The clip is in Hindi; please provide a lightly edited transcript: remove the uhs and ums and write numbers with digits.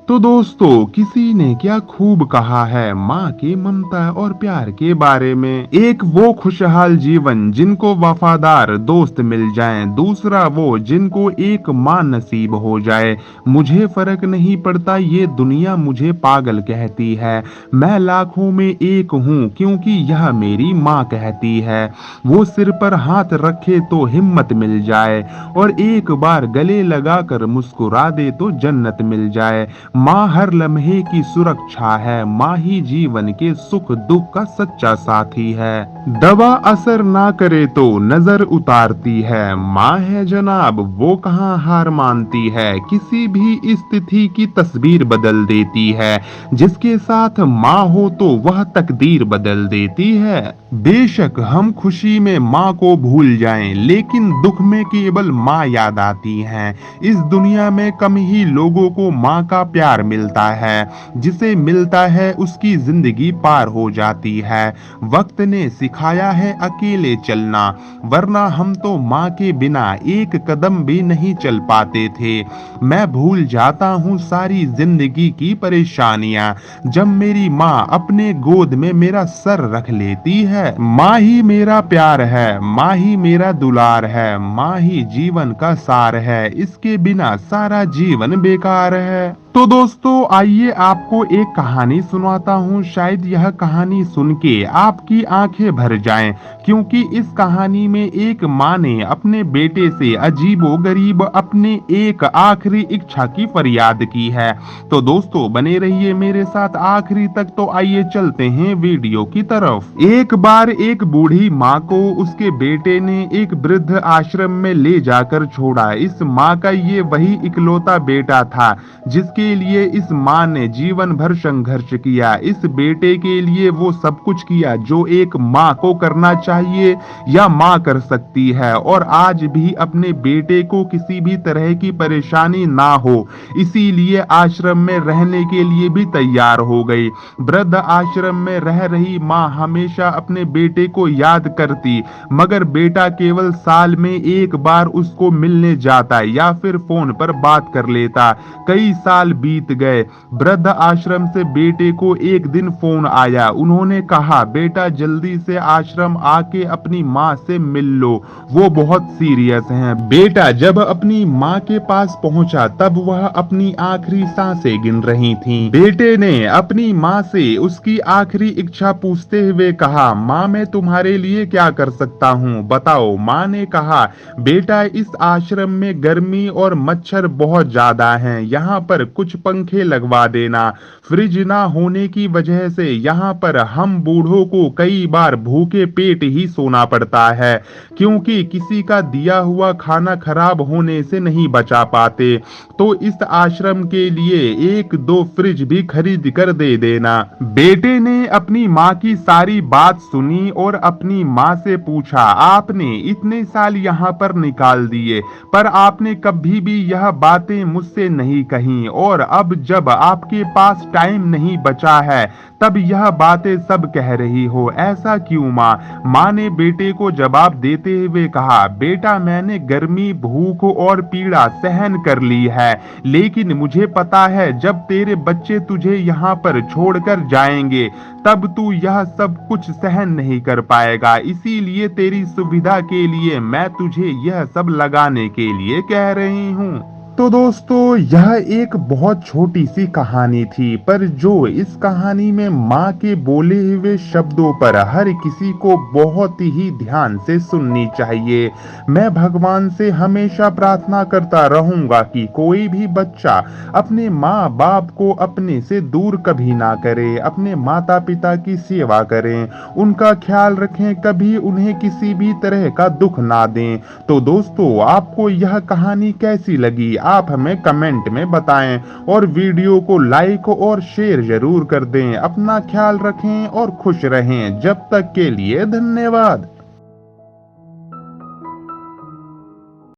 तो दोस्तों, किसी ने क्या खूब कहा है माँ के ममता और प्यार के बारे में। एक वो खुशहाल जीवन जिनको वफादार दोस्त मिल जाएं, दूसरा वो जिनको एक माँ नसीब हो जाए। मुझे फर्क नहीं पड़ता ये दुनिया मुझे पागल कहती है, मैं लाखों में एक हूँ क्योंकि यह मेरी माँ कहती है। वो सिर पर हाथ रखे तो हिम्मत मिल जाए और एक बार गले लगाकर मुस्कुरा दे तो जन्नत मिल जाए। माँ हर लम्हे की सुरक्षा है, माँ ही जीवन के सुख दुख का सच्चा साथी है। दवा असर ना करे तो नजर उतारती है, माँ है जनाब वो कहाँ हार मानती है। किसी भी स्थिति की तस्वीर बदल देती है, जिसके साथ माँ हो तो वह तकदीर बदल देती है। बेशक हम खुशी में माँ को भूल जाएं, लेकिन दुख में केवल माँ याद आती हैं। इस दुनिया में कम ही लोगों को माँ का प्यार मिलता है, जिसे मिलता है उसकी जिंदगी पार हो जाती है। वक्त ने सिखाया है अकेले चलना, वरना हम तो माँ के बिना एक कदम भी नहीं चल पाते थे। मैं भूल जाता हूँ सारी जिंदगी की परेशानियाँ, जब मेरी माँ अपने गोद में मेरा सर रख लेती है। माँ ही मेरा प्यार है, माँ ही मेरा दुलार है, माँ ही जीवन का सार है, इसके बिना सारा जीवन बेकार है। तो दोस्तों, आइए आपको एक कहानी सुनाता हूँ। शायद यह कहानी सुन के आपकी आंखें भर जाएं, क्योंकि इस कहानी में एक माँ ने अपने बेटे से अजीबो गरीब अपने एक आखिरी इच्छा की फरियाद की है। तो दोस्तों, बने रहिए मेरे साथ आखिरी तक। तो आइए चलते हैं वीडियो की तरफ। एक बार एक बूढ़ी माँ को उसके बेटे ने एक वृद्ध आश्रम में ले जाकर छोड़ा। इस माँ का ये वही इकलौता बेटा था जिसके लिए इस माँ ने जीवन भर संघर्ष किया। इस बेटे के लिए वो सब कुछ किया जो एक माँ को करना चाहिए या माँ कर सकती है, और आज भी अपने बेटे को किसी भी तरह की परेशानी ना हो, इसीलिए आश्रम में रहने के लिए भी तैयार हो गई। वृद्ध आश्रम में रह रही माँ हमेशा अपने बेटे को याद करती, मगर बेटा केवल साल में एक बार उसको मिलने जाता या फिर फोन पर बात कर लेता। कई साल बीत गए। वृद्ध आश्रम से बेटे को एक दिन फोन आया। उन्होंने कहा, बेटा जल्दी से आश्रम आके अपनी माँ से मिल लो, वो बहुत सीरियस हैं। बेटा जब अपनी माँ के पास पहुंचा तब वह अपनी आखिरी सांसें गिन रही थीं। बेटे ने अपनी माँ से उसकी आखिरी इच्छा पूछते हुए कहा, माँ मैं तुम्हारे लिए क्या कर सकता हूँ, बताओ। माँ ने कहा, बेटा इस आश्रम में गर्मी और मच्छर बहुत ज्यादा हैं, यहाँ पर कुछ पंखे लगवा देना। फ्रिज ना होने की वजह से यहाँ पर हम बूढ़ों को कई बार भूखे पेट ही सोना पड़ता है, क्योंकि किसी का दिया हुआ खाना खराब होने से नहीं बचा पाते। तो इस आश्रम के लिए एक दो फ्रिज भी खरीद कर दे देना। बेटे ने अपनी माँ की सारी बात सुनी और अपनी माँ से पूछा, आपने इतने साल यहाँ पर निकाल दिए, पर आपने कभी भी यह बातें मुझसे नहीं कही, और अब जब आपके पास टाइम नहीं बचा है तब यह बातें सब कह रही हो, ऐसा क्यों माँ? माँ ने बेटे को जवाब देते हुए कहा, बेटा मैंने गर्मी भूख और पीड़ा सहन कर ली है, लेकिन मुझे पता है जब तेरे बच्चे तुझे यहाँ पर छोड़कर जाएंगे तब तू यह सब कुछ सहन नहीं कर पाएगा, इसीलिए तेरी सुविधा के लिए मैं तुझे यह सब लगाने के लिए कह रही हूँ। तो दोस्तों, यह एक बहुत छोटी सी कहानी थी, पर जो इस कहानी में माँ के बोले हुए शब्दों पर हर किसी को बहुत ही ध्यान से सुननी चाहिए। मैं भगवान से हमेशा प्रार्थना करता रहूंगा कि कोई भी बच्चा अपने माँ बाप को अपने से दूर कभी ना करे, अपने माता पिता की सेवा करें, उनका ख्याल रखें, कभी उन्हें किसी भी तरह का दुख ना दें। तो दोस्तों, आपको यह कहानी कैसी लगी आप हमें कमेंट में बताएं, और वीडियो को लाइक और शेयर जरूर कर दें। अपना ख्याल रखें और खुश रहें। जब तक के लिए धन्यवाद।